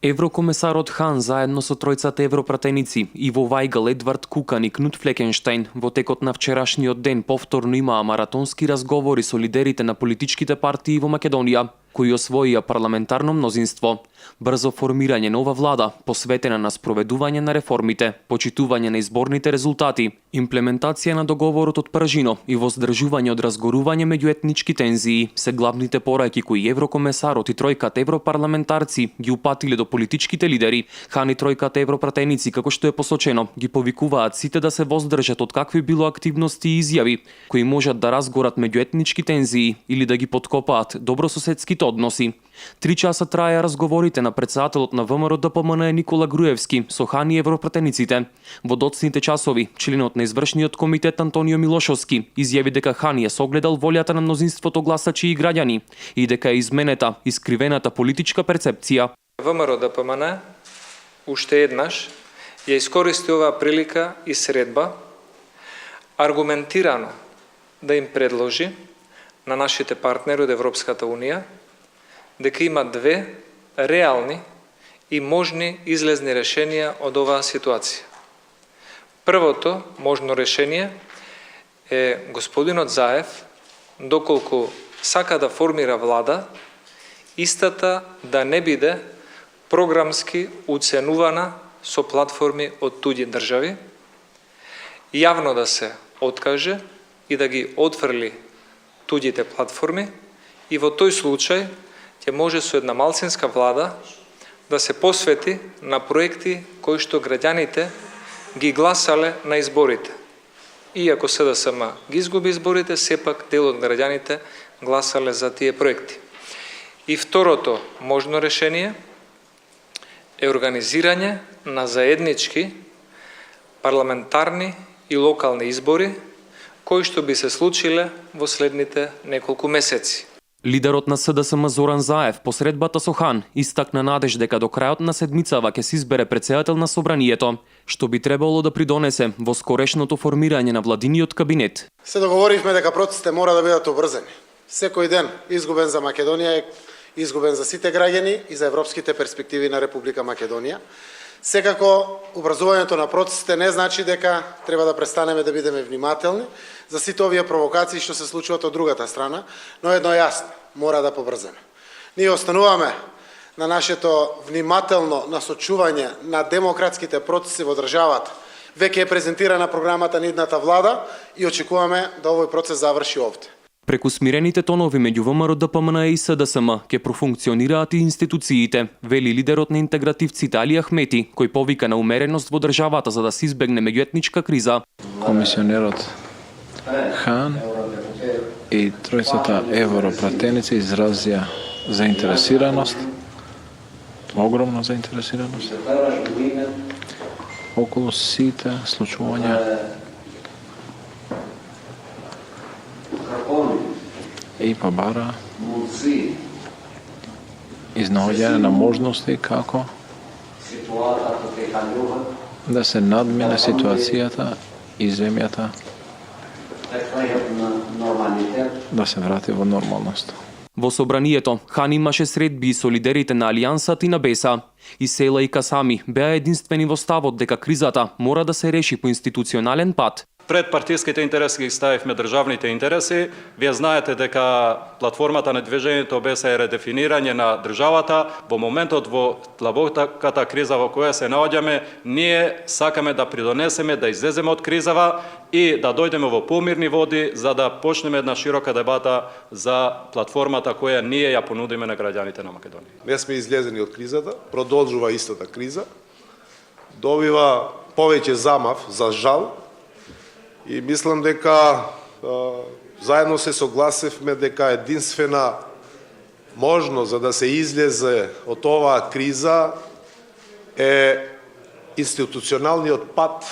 Еврокомесарот Хан заедно со тројцата европратеници Иво Вајгал, Едвард Кукан и Кнут Флекенштајн во текот на вчерашниот ден повторно имаа маратонски разговори со лидерите на политичките партии во Македонија, кои освоија парламентарно мнозинство, брзо формирање нова влада посветена на спроведување на реформите, почитување на изборните резултати, имплементација на договорот од Пржино и воздржување од разгорување меѓу етнички тензии се главните пораки кои еврокомесарот и тројката европарламентарци ги упатиле до политичките лидери. Хан и тројката европратеници, како што е посочено, ги повикуваат сите да се воздржат од какви било активности и изјави кои можат да разгорат меѓу етнички тензии или да ги поткопаат добрососедските односи. 3 часа траја разговорите на претседателот на ВМРО-ДПМН Никола Груевски со Хан и европратениците. Во доцните часови, членот на извршниот комитет Антонио Милошовски изјави дека Хан ја согледал волјата на мнозинството гласачи и граѓани и дека е изменета, искривената политичка перцепција. ВМРО-ДПМН уште еднаш ја искористи оваа прилика и средба аргументирано да им предложи на нашите партнери од Европската Унија дека има две реални и можни излезни решенија од оваа ситуација. Првото можно решение е господинот Заев, доколку сака да формира влада, истата да не биде програмски уценувана со платформи од туѓи држави, јавно да се откаже и да ги отфрли туѓите платформи и во тој случај ќе може со една малцинска влада да се посвети на проекти кои што граѓаните ги гласале на изборите. Иако СДСМ ги изгуби изборите, сепак дел од граѓаните гласале за тие проекти. И второто можно решение е организирање на заеднички парламентарни и локални избори, кои што би се случиле во следните неколку месеци. Лидерот на СДСМ Зоран Заев по средбата со Хан истакна надеж дека до крајот на седмицава ќе се избере претседател на собранието, што би требало да придонесе во скорешното формирање на владиниот кабинет. Се договоривме дека процесите мора да бидат обрзани. Секој ден изгубен за Македонија е изгубен за сите граѓани и за европските перспективи на Република Македонија. Секако, образувањето на процесите не значи дека треба да престанеме да бидеме внимателни за сите овие провокации што се случуваат од другата страна, но едно јасно, мора да побрзаме. Ние остануваме на нашето внимателно насочување на демократските процеси во државата. Веќе е презентирана програмата на идната влада и очекуваме да овој процес заврши овде. Преку смирените тонови меѓу ВМРО-ДПМН и СДСМ ќе профункционираат и институциите, вели лидерот на интегративците Али Ахмети, кој повика на умереност во државата за да се избегне меѓуетничка криза. Комисионерот Хан и тројцата европратеници изразија заинтересираност, огромна заинтересираност околу сите случувања и побара изнаоѓање на можности како да се надмине ситуацијата и земјата да се врати во нормалност. Во собранието, Хан имаше средби со лидерите на Алијансата и на БЕСА. И Села и Касами беа единствени во ставот дека кризата мора да се реши по институционален пат. Пред партиските интереси ги ставивме државните интереси. Вие знаете дека платформата на движењето БЕСА е редефинирање на државата. Во моментот во длабоката криза во која се наоѓаме, ние сакаме да придонесеме да излеземе од кризава и да дојдеме во помирни води за да почнеме една широка дебата за платформата која ние ја понудиме на граѓаните на Македонија. Не сме излезени од кризата, продолжува истата криза, добива повеќе замав, за жал, и мислам дека заедно се согласивме дека единствена можност за да се излезе од оваа криза е институционалниот пат,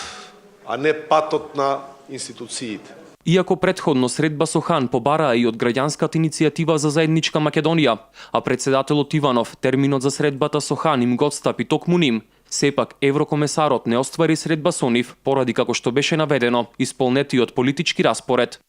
а не патот на институциите. Иако претходно средба со Хан побараа и од граѓанската иницијатива за заедничка Македонија, а претседателот Иванов терминот за средбата со Хан им го отстапи токму ним, сепак еврокомесарот не оствари средба со нив поради како што беше наведено исполнетиот политички распоред.